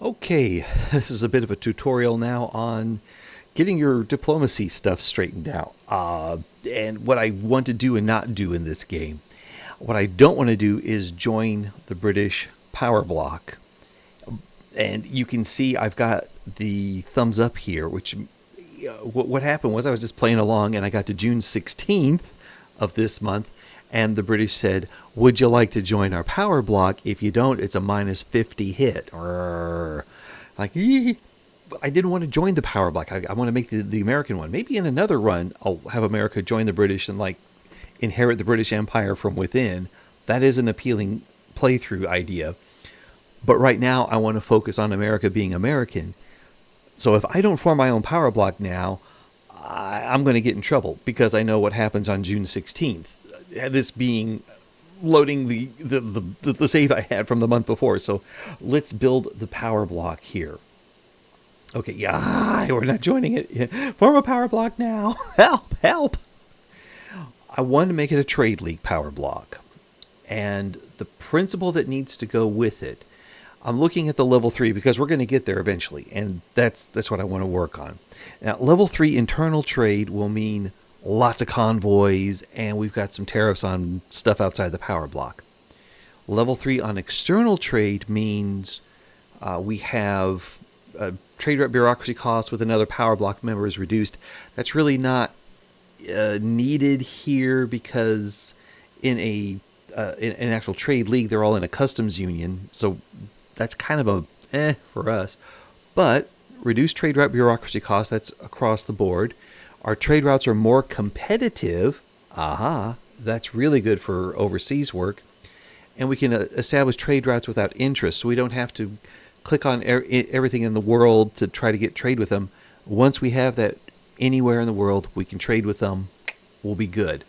Okay, this is a bit of a tutorial now on getting your diplomacy stuff straightened out. And what I want to do and not do in this game. What I don't want to do is join the British power bloc. And you can see I've got the thumbs up here, which what happened was I was just playing along and I got to June 16th of this month. And the British said, would you like to join our power bloc? If you don't, it's a minus 50 hit. Like, I didn't want to join the power bloc. I want to make the American one. Maybe in another run, I'll have America join the British and like inherit the British Empire from within. That is an appealing playthrough idea. But right now, I want to focus on America being American. So if I don't form my own power bloc now, I'm going to get in trouble because I know what happens on June 16th. This being loading the save I had from the month before. So let's build the power block here. Okay, yeah, we're not joining it. Form a power block now. Help. I want to make it a trade league power block. And the principle that needs to go with it, I'm looking at the level 3 because we're going to get there eventually. And that's what I want to work on. Now, level 3 internal trade will mean lots of convoys, and we've got some tariffs on stuff outside the power block. Level 3 on external trade means we have trade rep bureaucracy costs with another power block member is reduced. That's really not needed here because in an actual trade league, they're all in a customs union, so that's kind of a for us. But reduced trade rep bureaucracy costs, that's across the board. Our trade routes are more competitive. That's really good for overseas work. And we can establish trade routes without interest, so we don't have to click on everything in the world to try to get trade with them. Once we have that anywhere in the world, we can trade with them. We'll be good.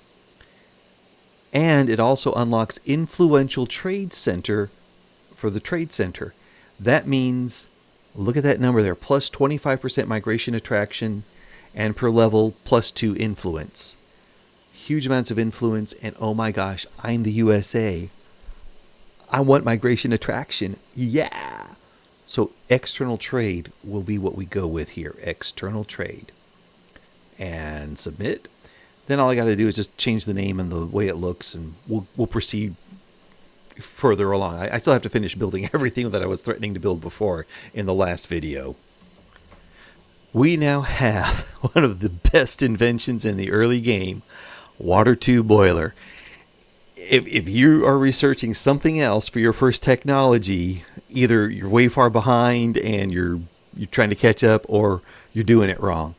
And it also unlocks influential trade center for the trade center. That means, look at that number there, plus 25% migration attraction, and per level, plus 2 influence. Huge amounts of influence, and oh my gosh, I'm the USA. I want migration attraction. Yeah! So external trade will be what we go with here. External trade. And submit. Then all I got to do is just change the name and the way it looks, and we'll proceed further along. I still have to finish building everything that I was threatening to build before in the last video. We now have one of the best inventions in the early game, water tube boiler. If you are researching something else for your first technology, either you're way far behind and you're trying to catch up, or you're doing it wrong,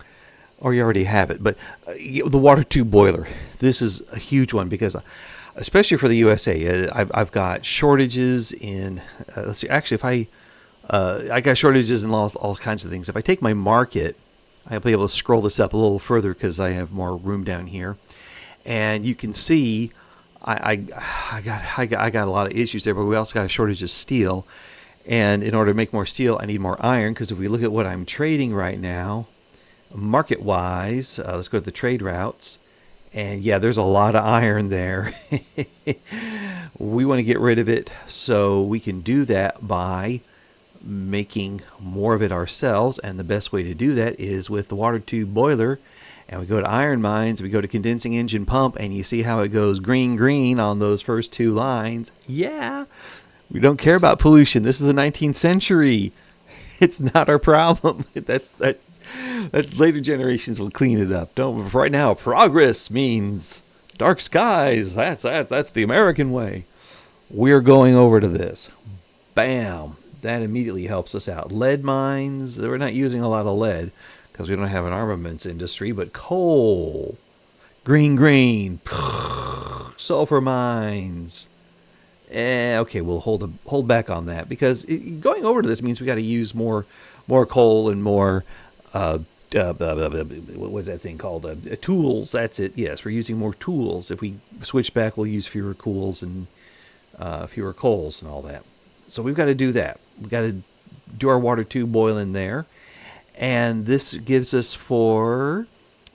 or you already have it. But the water tube boiler, this is a huge one because, especially for the USA, I've got shortages in. Let's see. Actually, if I got shortages in all kinds of things. If I take my market, I'll be able to scroll this up a little further because I have more room down here, and you can see I got a lot of issues there. But we also got a shortage of steel, and in order to make more steel, I need more iron. Because if we look at what I'm trading right now, market-wise, let's go to the trade routes, and yeah, there's a lot of iron there. We want to get rid of it, so we can do that by making more of it ourselves, and the best way to do that is with the water tube boiler. And we go to iron mines, we go to condensing engine pump, and you see how it goes green on those first 2 lines. Yeah, we don't care about pollution. This is the 19th century. It's not our problem. That's later generations will clean it up. Don't. Right now, progress means dark skies. That's the American way. We're going over to this. Bam. That immediately helps us out. Lead mines, we're not using a lot of lead because we don't have an armaments industry, but coal, green, sulfur mines. Okay, we'll hold back on that because going over to this means we got to use more coal and more, what's that thing called? Tools, that's it. Yes, we're using more tools. If we switch back, we'll use fewer tools and fewer coals and all that. So we've got to do that. We've got to do our water tube boiling there. And this gives us for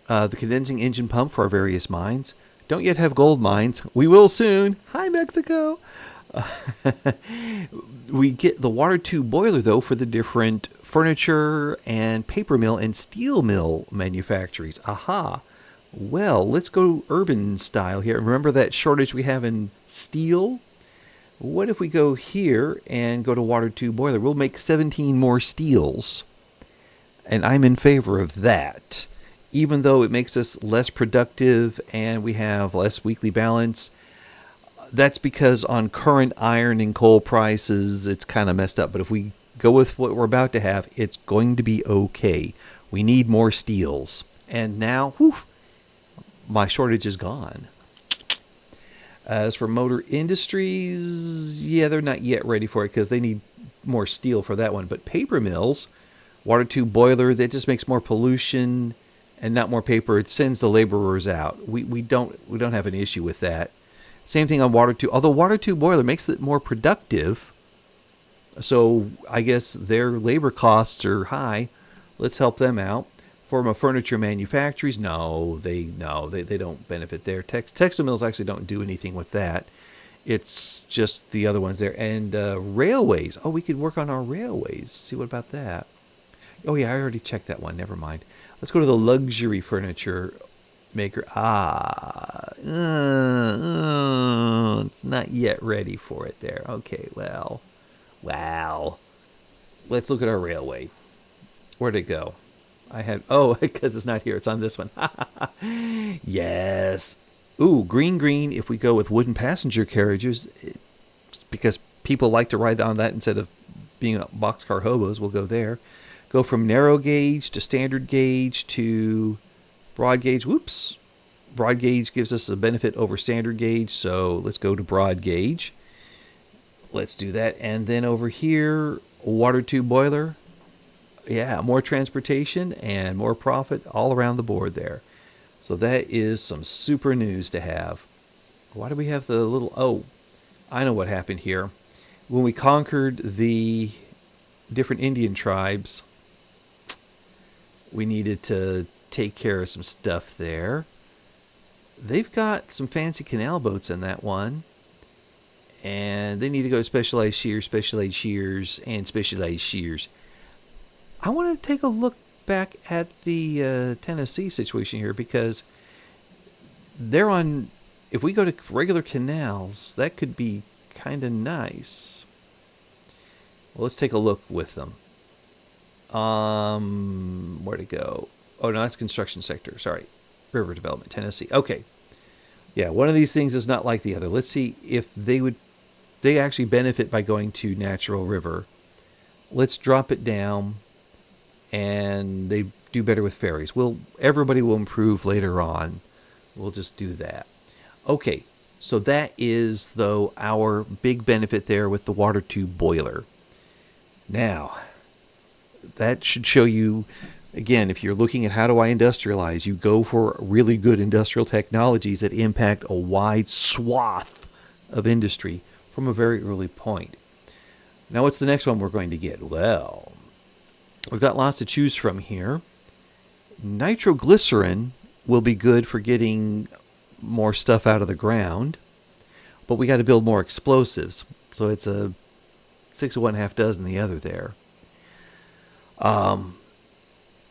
the condensing engine pump for our various mines. Don't yet have gold mines. We will soon. Hi, Mexico. We get the water tube boiler, though, for the different furniture and paper mill and steel mill manufacturers. Aha. Well, let's go urban style here. Remember that shortage we have in steel? What if we go here and go to water tube boiler? We'll make 17 more steels. And I'm in favor of that. Even though it makes us less productive and we have less weekly balance, that's because on current iron and coal prices, it's kind of messed up. But if we go with what we're about to have, it's going to be okay. We need more steels. And now, whew, my shortage is gone. As for motor industries, yeah, they're not yet ready for it because they need more steel for that one. But paper mills, water tube boiler, that just makes more pollution and not more paper. It sends the laborers out. We don't have an issue with that. Same thing on water tube. Although water tube boiler makes it more productive, so I guess their labor costs are high. Let's help them out. For furniture manufacturers, no, they don't benefit there. Textile mills actually don't do anything with that. It's just the other ones there. And railways. Oh, we could work on our railways. See, what about that? Oh, yeah, I already checked that one. Never mind. Let's go to the luxury furniture maker. It's not yet ready for it there. Okay, well. Let's look at our railway. Where'd it go? Because it's not here. It's on this one. Yes. Ooh, green. If we go with wooden passenger carriages, because people like to ride on that instead of being boxcar hobos, we'll go there. Go from narrow gauge to standard gauge to broad gauge. Whoops. Broad gauge gives us a benefit over standard gauge, so let's go to broad gauge. Let's do that. And then over here, water tube boiler. Yeah, more transportation and more profit all around the board there. So that is some super news to have. Why do we have the little... Oh, I know what happened here. When we conquered the different Indian tribes, we needed to take care of some stuff there. They've got some fancy canal boats in that one. And they need to go to specialized shears, and specialized shears. I want to take a look back at the Tennessee situation here, because they're on... If we go to regular canals, that could be kind of nice. Well, let's take a look with them. Where to go? Oh, no, that's construction sector. Sorry. River development, Tennessee. Okay. Yeah, one of these things is not like the other. Let's see if they actually benefit by going to natural river. Let's drop it down, and they do better with ferries. Everybody will improve later on. We'll just do that. Okay, so that is, though, our big benefit there with the water tube boiler. Now, that should show you, again, if you're looking at how do I industrialize, you go for really good industrial technologies that impact a wide swath of industry from a very early point. Now, what's the next one we're going to get? Well, we've got lots to choose from here. Nitroglycerin will be good for getting more stuff out of the ground, but we got to build more explosives. So it's a 6 of one, half dozen the other there.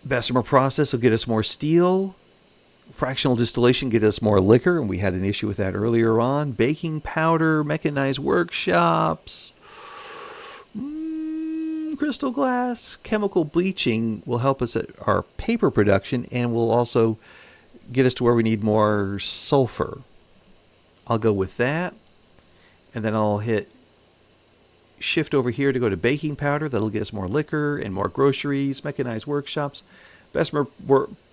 Bessemer process will get us more steel. Fractional distillation get us more liquor, and we had an issue with that earlier on. Baking powder, mechanized workshops, crystal glass, chemical bleaching will help us at our paper production, and will also get us to where we need more sulfur. I'll go with that, and then I'll hit shift over here to go to baking powder. That'll get us more liquor and more groceries, mechanized workshops, Bessemer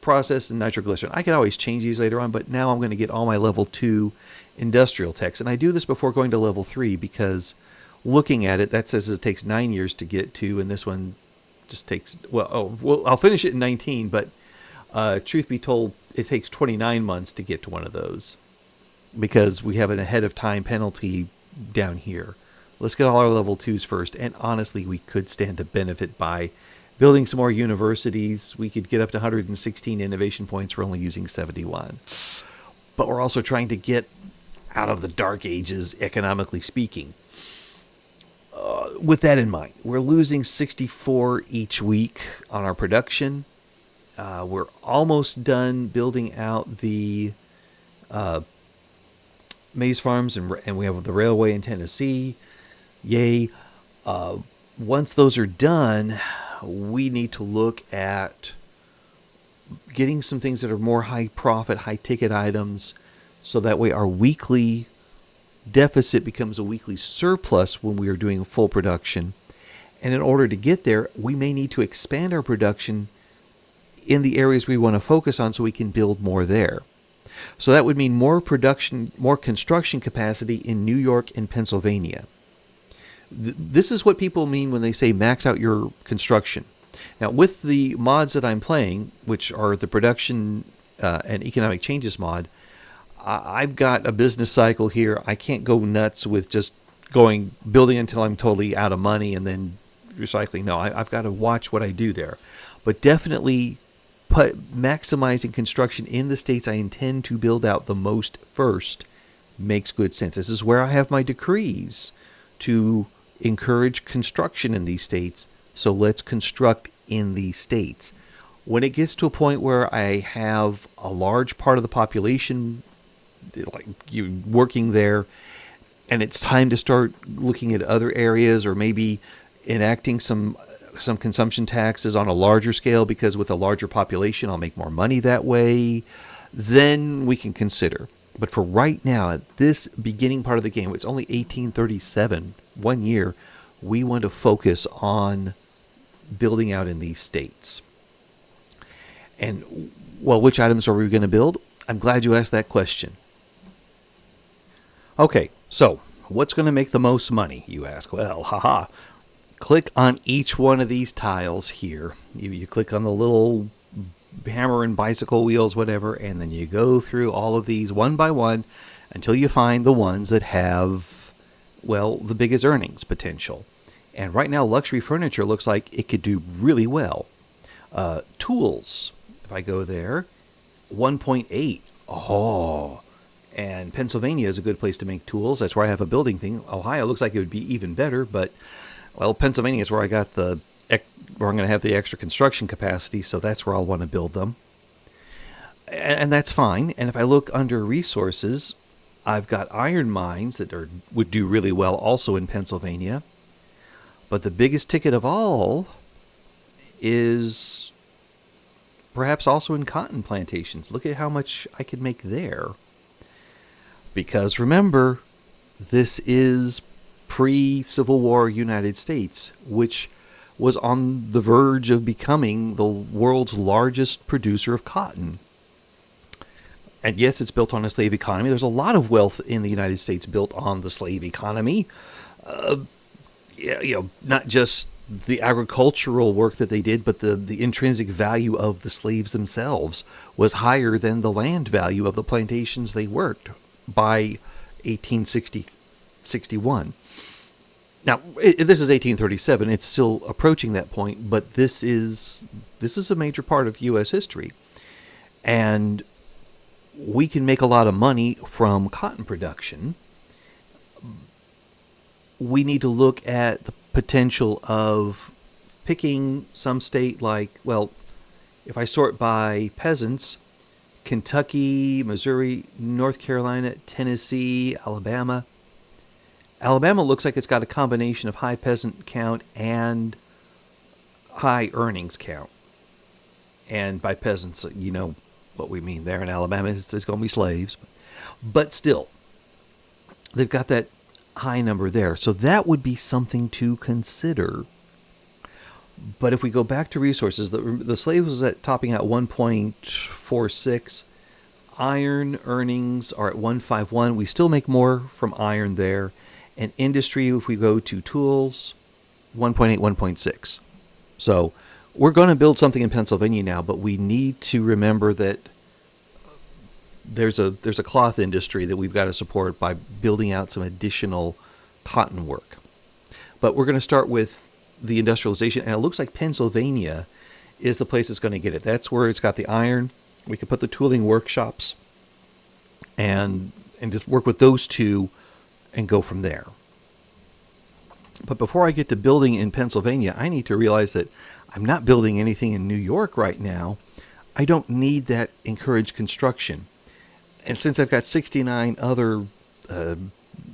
process, and nitroglycerin. I could always change these later on, but now I'm going to get all my level 2 industrial techs. And I do this before going to level 3 because looking at it, that says it takes 9 years to get to, and this one just takes, I'll finish it in 19, but truth be told, it takes 29 months to get to one of those because we have an ahead of time penalty down here. Let's get all our level 2s first, and honestly, we could stand to benefit by building some more universities. We could get up to 116 innovation points. We're only using 71. But we're also trying to get out of the dark ages, economically speaking. with that in mind, we're losing 64 each week on our production. We're almost done building out the maize farms, and we have the railway in Tennessee. Yay. Once those are done, we need to look at getting some things that are more high profit, high ticket items, so that way our weekly deficit becomes a weekly surplus when we are doing full production. And in order to get there, we may need to expand our production in the areas we want to focus on so we can build more there. So that would mean more production, more construction capacity in New York and Pennsylvania. This is what people mean when they say max out your construction. Now, with the mods that I'm playing, which are the production and economic changes mod, I've got a business cycle here. I can't go nuts with just building until I'm totally out of money and then recycling. No, I've got to watch what I do there. But definitely maximizing construction in the states I intend to build out the most first makes good sense. This is where I have my decrees to encourage construction in these states. So let's construct in these states. When it gets to a point where I have a large part of the population like you working there, and it's time to start looking at other areas, or maybe enacting some consumption taxes on a larger scale, because with a larger population I'll make more money that way, then we can consider. But for right now, at this beginning part of the game, it's only 1837, 1 year, we want to focus on building out in these states. And, well, which items are we going to build? I'm glad you asked that question. Okay, so what's going to make the most money, you ask? Well, haha. Click on each one of these tiles here. You click on the little hammer and bicycle wheels, whatever, and then you go through all of these one by one until you find the ones that have, well, the biggest earnings potential. And right now, luxury furniture looks like it could do really well. Tools, if I go there, 1.8. Oh, and Pennsylvania is a good place to make tools. That's where I have a building thing. Ohio looks like it would be even better, but, well, Pennsylvania is where I got where I'm going to have the extra construction capacity, so that's where I'll want to build them. And that's fine. And if I look under resources, I've got iron mines that would do really well also in Pennsylvania. But the biggest ticket of all is perhaps also in cotton plantations. Look at how much I could make there. Because remember, this is pre-Civil War United States, which was on the verge of becoming the world's largest producer of cotton. And yes, it's built on a slave economy. There's a lot of wealth in the United States built on the slave economy. Not just the agricultural work that they did, but the intrinsic value of the slaves themselves was higher than the land value of the plantations they worked by 1861. Now, this is 1837. It's still approaching that point, but this is a major part of U.S. history. And we can make a lot of money from cotton production. We need to look at the potential of picking some state like, well, if I sort by peasants, Kentucky, Missouri, North Carolina, Tennessee, Alabama. Alabama looks like it's got a combination of high peasant count and high earnings count. And by peasants, you know what we mean there in Alabama. It's going to be slaves. But still, they've got that high number there. So that would be something to consider. But if we go back to resources, the slave was topping at 1.46. Iron earnings are at 151. We still make more from iron there. And industry, if we go to tools, 1.8, 1.6. So we're going to build something in Pennsylvania now, but we need to remember that there's a cloth industry that we've got to support by building out some additional cotton work. But we're going to start with the industrialization, and it looks like Pennsylvania is the place that's going to get it. That's where it's got the iron. We could put the tooling workshops and just work with those two and go from there. But before I get to building in Pennsylvania, I need to realize that I'm not building anything in New York right now. I don't need that encouraged construction. And since I've got 69 other uh,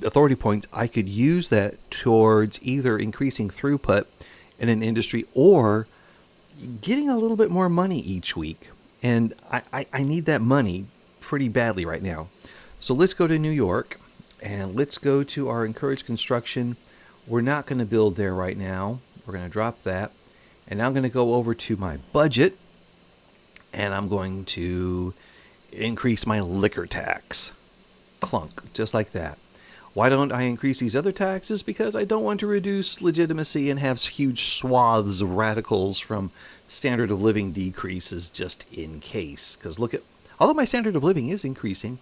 authority points, I could use that towards either increasing throughput in an industry or getting a little bit more money each week. And I need that money pretty badly right now. So let's go to New York and let's go to our encouraged construction. We're not going to build there right now. We're going to drop that. And now I'm going to go over to my budget and I'm going to increase my liquor tax. Clunk, just like that. Why don't I increase these other taxes? Because I don't want to reduce legitimacy and have huge swaths of radicals from standard of living decreases just in case. Because look at, although my standard of living is increasing,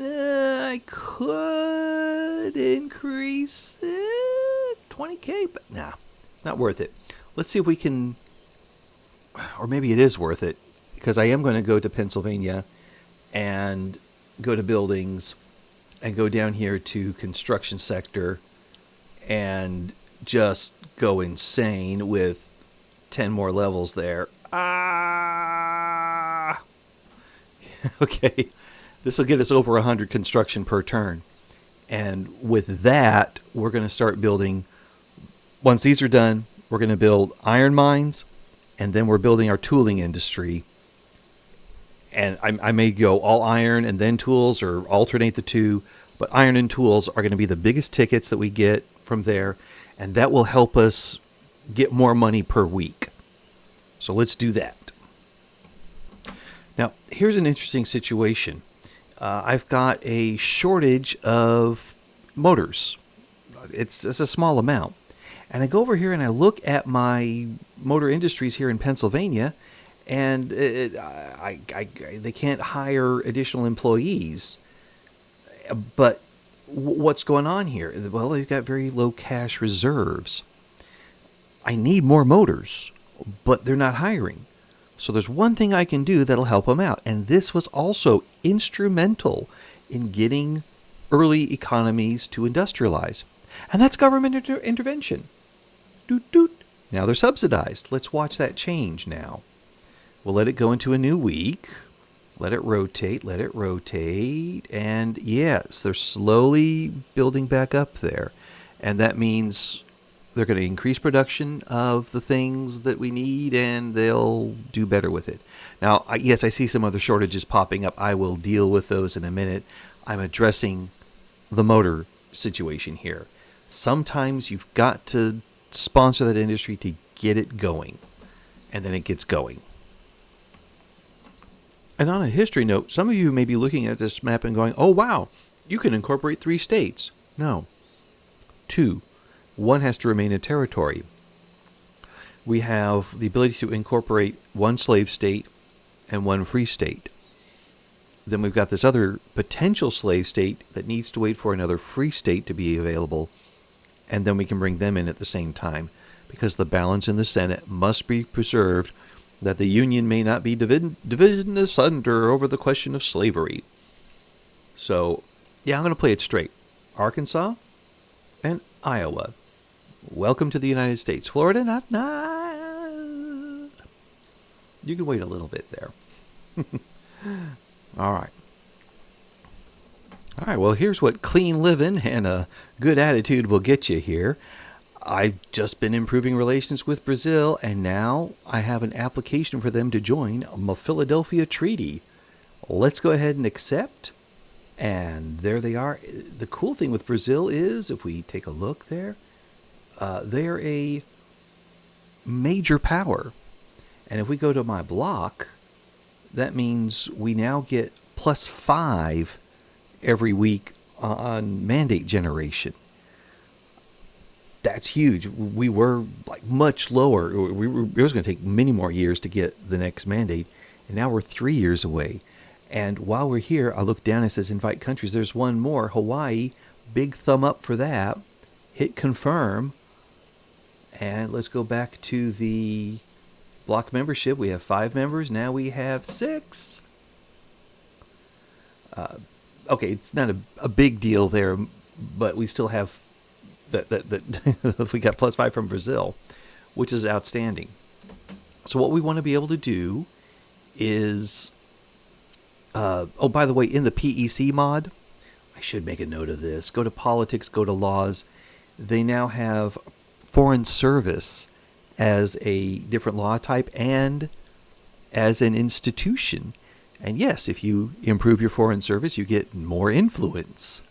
I could increase it 20K, but nah, it's not worth it. Let's see if we can, or maybe it is worth it, because I am going to go to Pennsylvania and go to buildings and go down here to construction sector and just go insane with 10 more levels there. Ah! Okay. This will get us over 100 construction per turn. And with that, we're going to start building, once these are done, we're going to build iron mines, and then we're building our tooling industry. And I may go all iron and then tools or alternate the two, but iron and tools are going to be the biggest tickets that we get from there, and that will help us get more money per week. So let's do that. Now, here's an interesting situation. I've got a shortage of motors. It's a small amount. And I go over here and I look at my motor industries here in Pennsylvania, and they can't hire additional employees. But what's going on here? Well, they've got very low cash reserves. I need more motors, but they're not hiring. So there's one thing I can do that'll help them out. And this was also instrumental in getting early economies to industrialize. And that's government intervention. Doot, doot. Now they're subsidized. Let's watch that change now. We'll let it go into a new week. Let it rotate, and yes, they're slowly building back up there. And that means they're going to increase production of the things that we need, and they'll do better with it. Now, yes, I see some other shortages popping up. I will deal with those in a minute. I'm addressing the motor situation here. Sometimes you've got to sponsor that industry to get it going, and then it gets going. And on a history note, some of you may be looking at this map and going, oh, wow, you can incorporate 3 states. No. 2. One has to remain a territory. We have the ability to incorporate 1 slave state and 1 free state. Then we've got this other potential slave state that needs to wait for another free state to be available, and then we can bring them in at the same time, because the balance in the Senate must be preserved, that the Union may not be divided asunder over the question of slavery. So, yeah, I'm going to play it straight. Arkansas and Iowa. Welcome to the United States. Florida, not. You can wait a little bit there. All right. All right, well, here's what clean living and a good attitude will get you here. I've just been improving relations with Brazil, and now I have an application for them to join the Philadelphia Treaty. Let's go ahead and accept. And there they are. The cool thing with Brazil is, if we take a look there, they're a major power. And if we go to my block, that means we now get +5 every week on mandate generation. That's huge. We were like much lower. It was going to take many more years to get the next mandate, and now we're 3 years away. And while we're here, I look down and it says invite countries. There's one more, Hawaii. Big thumb up for that. Hit confirm. And let's go back to the block membership. We have 5 members. Now we have 6. Okay, it's not a big deal there. but we still have that we got +5 from Brazil, which is outstanding. So what we want to be able to do is, oh, by the way, in the PEC mod, I should make a note of this. Go to politics, go to laws. They now have foreign service as a different law type and as an institution. And yes, if you improve your foreign service, you get more influence.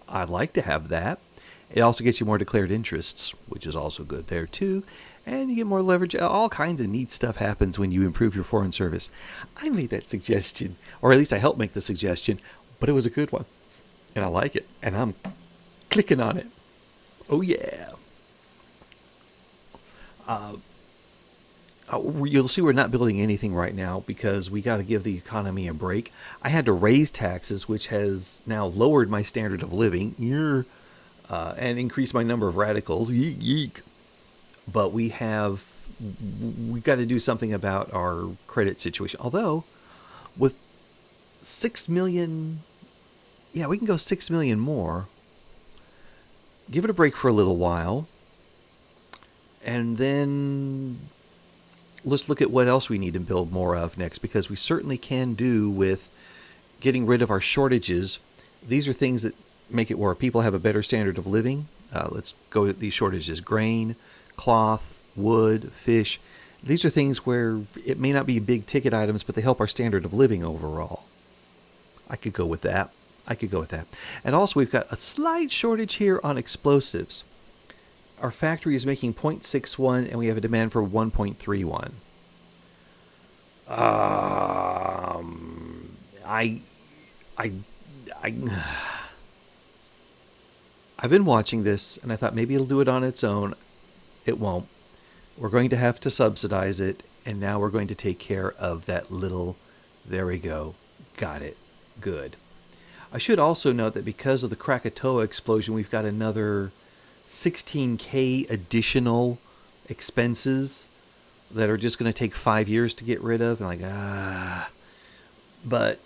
I'd like to have that. It also gets you more declared interests, which is also good there too. And you get more leverage. All kinds of neat stuff happens when you improve your foreign service. I made that suggestion, or at least I helped make the suggestion, but it was a good one. And I like it. And I'm clicking on it. Oh, yeah. You'll see we're not building anything right now because we got to give the economy a break. I had to raise taxes, which has now lowered my standard of living, and increased my number of radicals. Yeek, yeek. But we've got to do something about our credit situation. Although, with 6 million, yeah, we can go 6 million more. Give it a break for a little while. And then let's look at what else we need to build more of next, because we certainly can do with getting rid of our shortages. These are things that make it where people have a better standard of living. Let's go with these shortages: grain, cloth, wood, fish. These are things where it may not be big ticket items, but they help our standard of living overall. I could go with that. And also we've got a slight shortage here on explosives. Our factory is making 0.61 and we have a demand for 1.31. I've been watching this and I thought maybe it'll do it on its own. It won't. We're going to have to subsidize it, and now we're going to take care of that little. There we go. Got it. Good. I should also note that because of the Krakatoa explosion, we've got another 16K additional expenses that are just going to take 5 years to get rid of. And but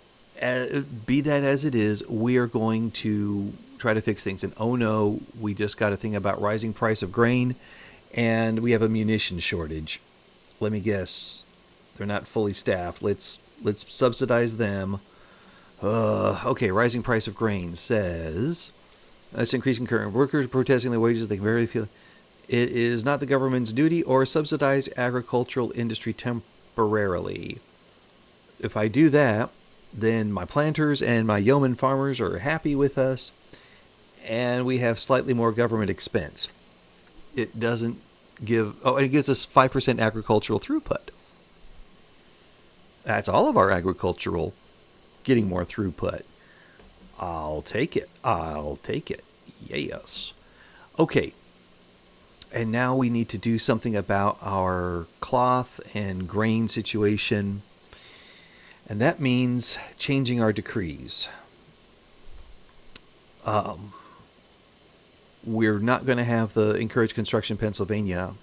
be that as it is, we are going to try to fix things. And oh no, we just got a thing about rising price of grain, and we have a munition shortage. Let me guess, they're not fully staffed. Let's subsidize them. Okay, rising price of grain says that's increasing current workers protesting their wages. They can barely feel it is not the government's duty or subsidize agricultural industry temporarily. If I do that, then my planters and my yeoman farmers are happy with us, and we have slightly more government expense. It doesn't give... Oh, it gives us 5% agricultural throughput. That's all of our agricultural getting more throughput. I'll take it. Yes. Okay. And now we need to do something about our cloth and grain situation. And that means changing our decrees. We're not going to have the encourage construction in Pennsylvania,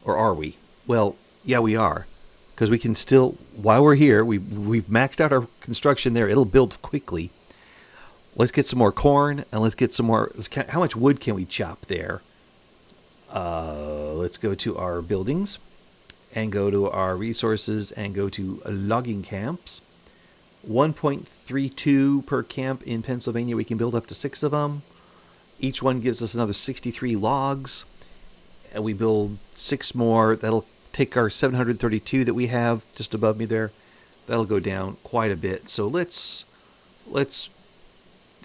or are we? Well, yeah, we are, because we can still, while we're here, we've maxed out our construction there. It'll build quickly. Let's get some more corn, and let's get some more. How much wood can we chop there? Let's go to our buildings, and go to our resources, and go to logging camps. 1.32 per camp in Pennsylvania. We can build up to 6 of them. Each one gives us another 63 logs, and we build 6 more. That'll take our 732 that we have just above me there. That'll go down quite a bit. So let's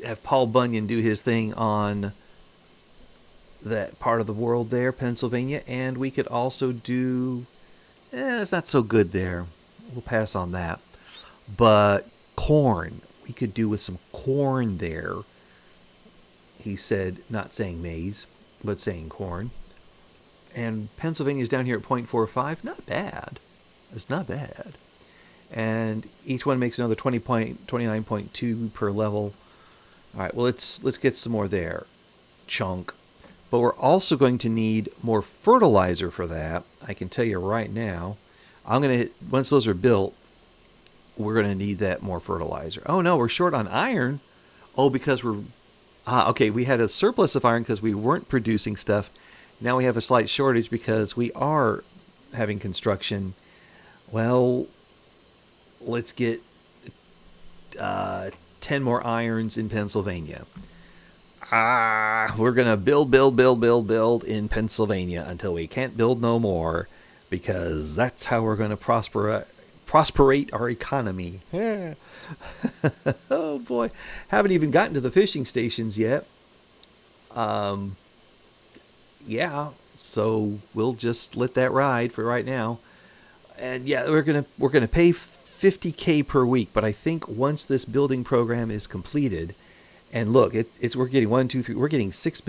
have Paul Bunyan do his thing on that part of the world there, Pennsylvania, and we could also do... it's not so good there. We'll pass on that. But corn, we could do with some corn there. He said, not saying maize, but saying corn. And Pennsylvania's down here at 0.45. Not bad. It's not bad. And each one makes another 29.2 per level. All right, well, let's get some more there. Chunk. But we're also going to need more fertilizer for that. I can tell you right now. Once those are built, we're going to need that more fertilizer. Oh, no, we're short on iron. Oh, because we're Okay, we had a surplus of iron because we weren't producing stuff. Now we have a slight shortage because we are having construction. Well, let's get uh, 10 more irons in Pennsylvania. We're going to build in Pennsylvania until we can't build no more because that's how we're going to prosperate our economy. Oh boy, haven't even gotten to the fishing stations yet. Um, yeah, so we'll just let that ride for right now. And yeah, we're gonna pay 50K per week, but I think once this building program is completed, and look, it's we're getting one, two, three, we're getting we're 6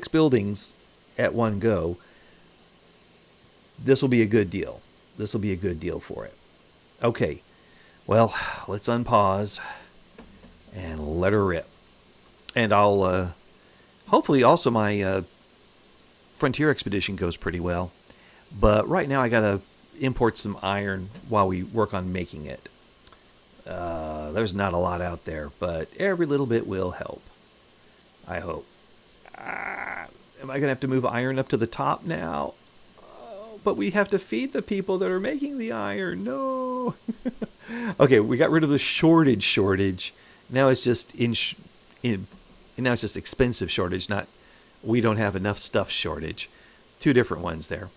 buildings at one go. This will be a good deal. This will be a good deal for it. Okay, well, let's unpause and let her rip. And I'll hopefully also my frontier expedition goes pretty well. But right now I gotta import some iron while we work on making it. There's not a lot out there, but every little bit will help. I hope. Am I gonna have to move iron up to the top now? Oh, but we have to feed the people that are making the iron. No. Okay, we got rid of the shortage. Now it's just in now it's just expensive shortage, not we don't have enough stuff shortage. Two different ones there.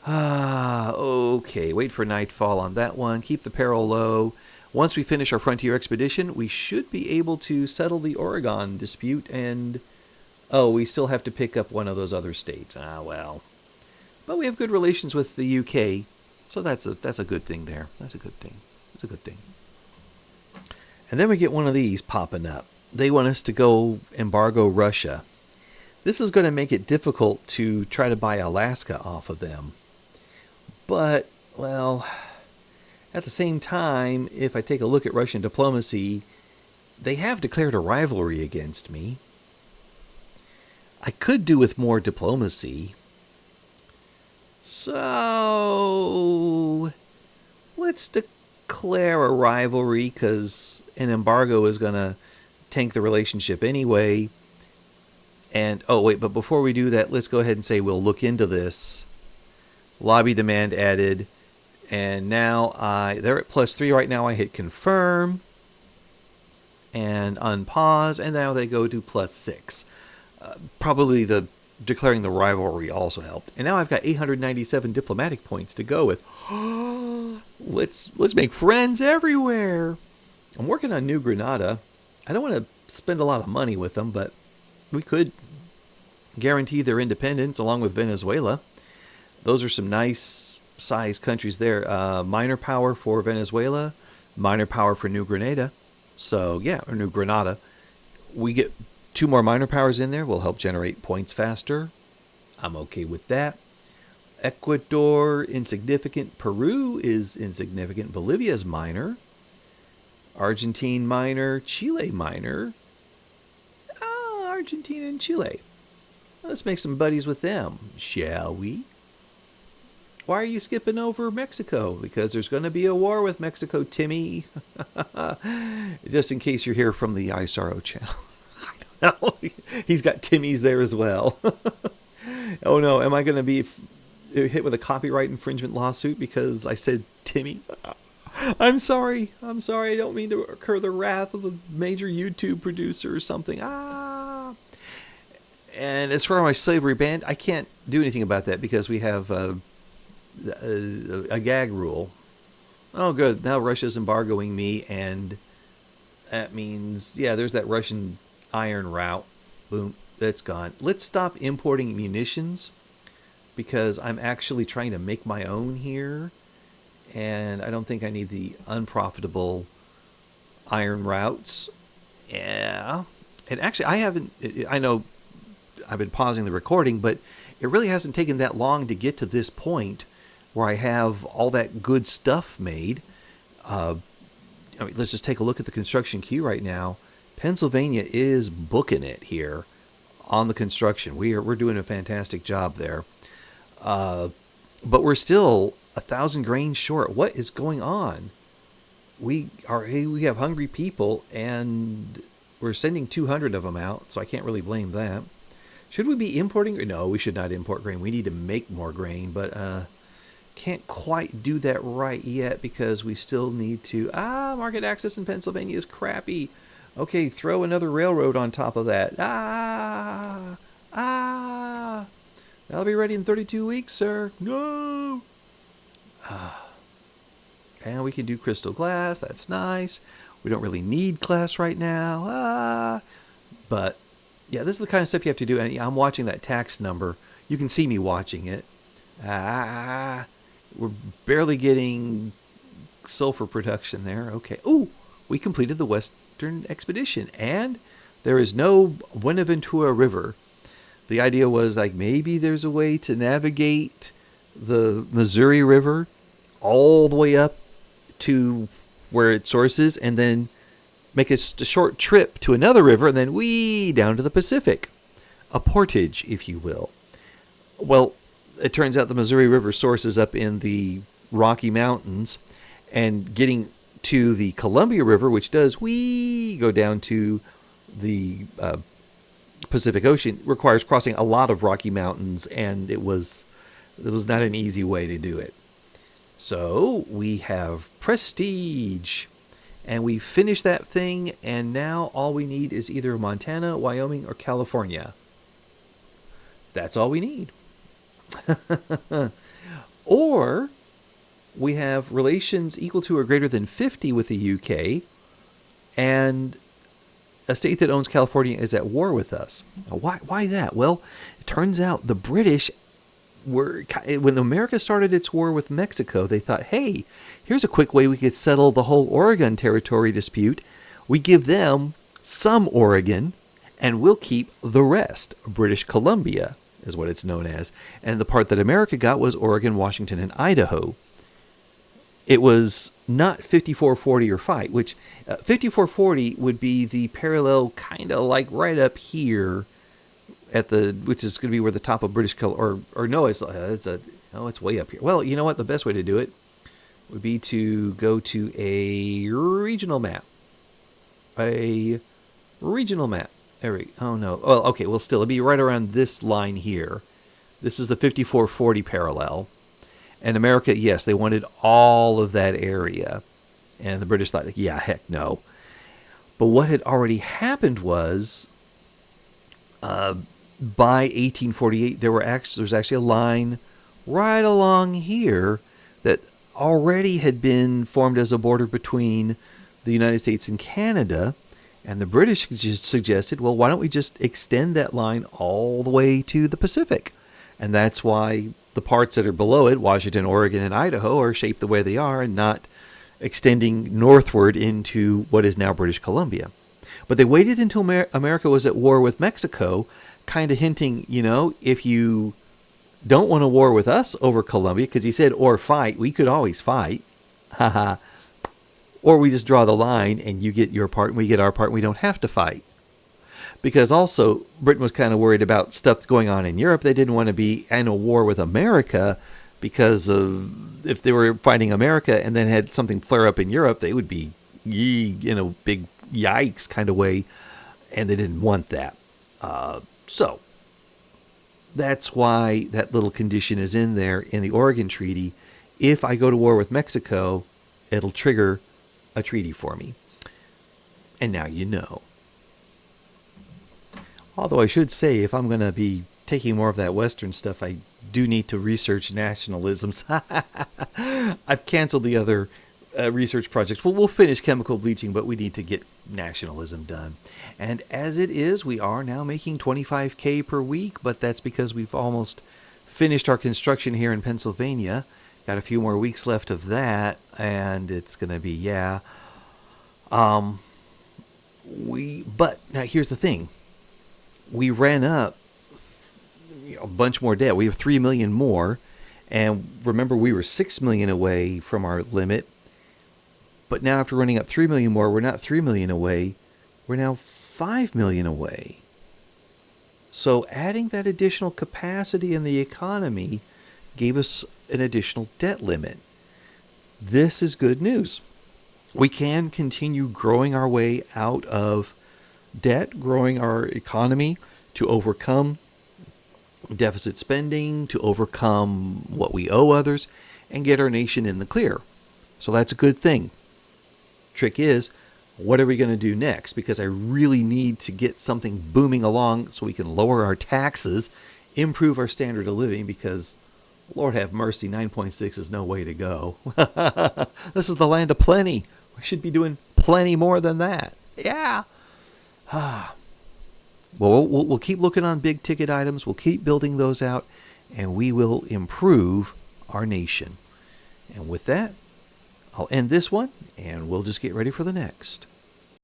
Okay. Wait for nightfall on that one. Keep the peril low. Once we finish our frontier expedition, we should be able to settle the Oregon dispute and... Oh, we still have to pick up one of those other states. Well. But we have good relations with the UK, so that's a good thing there. That's a good thing. That's a good thing. And then we get one of these popping up. They want us to go embargo Russia. This is going to make it difficult to try to buy Alaska off of them. But, well, at the same time, if I take a look at Russian diplomacy, they have declared a rivalry against me. I could do with more diplomacy. So, let's declare a rivalry because an embargo is going to tank the relationship anyway. And, oh, wait, but before we do that, let's go ahead and say we'll look into this. Lobby demand added. And now they're at +3 right now. I hit confirm and unpause. And now they go to +6. Probably the declaring the rivalry also helped. And now I've got 897 diplomatic points to go with. Let's make friends everywhere. I'm working on New Granada. I don't want to spend a lot of money with them, but we could guarantee their independence along with Venezuela. Those are some nice sized countries there. Minor power for Venezuela, minor power for New Granada. So yeah, or New Granada. We get 2 more minor powers in there. Will help generate points faster. I'm okay with that. Ecuador, insignificant. Peru is insignificant. Bolivia is minor. Argentine, minor. Chile, minor. Argentina and Chile. Let's make some buddies with them, shall we? Why are you skipping over Mexico? Because there's going to be a war with Mexico, Timmy. Just in case you're here from the ISRO channel. I don't know. He's got Timmy's there as well. Oh no, am I going to be hit with a copyright infringement lawsuit because I said Timmy? I'm sorry. I don't mean to incur the wrath of a major YouTube producer or something. And as far as my slavery ban, I can't do anything about that because we have a gag rule. Oh, good. Now Russia's embargoing me, and that means, yeah, there's that Russian iron route. Boom, that's gone. Let's stop importing munitions because I'm actually trying to make my own here, and I don't think I need the unprofitable iron routes. Yeah. And actually, I know I've been pausing the recording, but it really hasn't taken that long to get to this point where I have all that good stuff made. Let's just take a look at the construction queue right now. Pennsylvania is booking it here on the construction. We're doing a fantastic job there. But we're still 1,000 grains short. What is going on? We have hungry people, and we're sending 200 of them out, so I can't really blame that. Should we be importing? No, we should not import grain. We need to make more grain, but can't quite do that right yet because we still need to. Market access in Pennsylvania is crappy. Okay, throw another railroad on top of that. That'll be ready in 32 weeks, sir. No. And we can do crystal glass. That's nice. We don't really need glass right now. But yeah, this is the kind of stuff you have to do. And I'm watching that tax number. You can see me watching it. We're barely getting sulfur production there. Okay. Ooh, we completed the Western Expedition. And there is no Buenaventura River. The idea was like maybe there's a way to navigate the Missouri River all the way up to where it sources and then make a short trip to another river and then down to the Pacific. A portage, if you will. Well, it turns out the Missouri River sources up in the Rocky Mountains, and getting to the Columbia River, which does go down to the Pacific Ocean, requires crossing a lot of Rocky Mountains, and it was not an easy way to do it. So we have prestige, and we finished that thing, and now all we need is either Montana, Wyoming, or California. That's all we need. Or we have relations equal to or greater than 50 with the UK, and a state that owns California is at war with us. Why that? Well, it turns out the British when America started its war with Mexico, they thought, hey, here's a quick way we could settle the whole Oregon territory dispute. We give them some Oregon, and we'll keep the rest. British Columbia is what it's known as. And the part that America got was Oregon, Washington, and Idaho. It was not 54-40 or fight, which 54-40 would be the parallel kind of like right up here which is going to be where the top of British Columbia, it's way up here. Well, you know what? The best way to do it would be to go to a regional map. There oh no. Well, okay. Well, still, it'd be right around this line here. This is the 54-40 parallel. And America, yes, they wanted all of that area. And the British thought, yeah, heck no. But what had already happened was, by 1848, there's actually a line right along here that already had been formed as a border between the United States and Canada. And the British just suggested, well, why don't we just extend that line all the way to the Pacific? And that's why the parts that are below it, Washington, Oregon, and Idaho, are shaped the way they are and not extending northward into what is now British Columbia. But they waited until America was at war with Mexico, kind of hinting, if you don't want a war with us over Columbia, because he said, or fight, we could always fight. Haha. Or we just draw the line and you get your part and we get our part and we don't have to fight. Because also, Britain was kind of worried about stuff going on in Europe. They didn't want to be in a war with America because if they were fighting America and then had something flare up in Europe, they would be in a big yikes kind of way, and they didn't want that. So that's why that little condition is in there in the Oregon Treaty. If I go to war with Mexico, it'll trigger a treaty for me. And now you know. Although I should say, if I'm going to be taking more of that Western stuff, I do need to research nationalisms. I've canceled the other research projects. Well, we'll finish chemical bleaching, but we need to get nationalism done. And as it is, we are now making $25K per week, but that's because we've almost finished our construction here in Pennsylvania. Got a few more weeks left of that, and it's going to be, But now here's the thing. We ran up a bunch more debt. We have 3 million more, and remember we were 6 million away from our limit. But now after running up 3 million more, we're not 3 million away. We're now 5 million away. So adding that additional capacity in the economy gave us an additional debt limit. This is good news. We can continue growing our way out of debt, growing our economy to overcome deficit spending, to overcome what we owe others, and get our nation in the clear. So that's a good thing. Trick is, what are we going to do next? Because I really need to get something booming along so we can lower our taxes, improve our standard of living, because Lord have mercy, 9.6 is no way to go. This is the land of plenty. We should be doing plenty more than that. Yeah. Well, we'll keep looking on big ticket items. We'll keep building those out, and we will improve our nation. And with that, I'll end this one, and we'll just get ready for the next.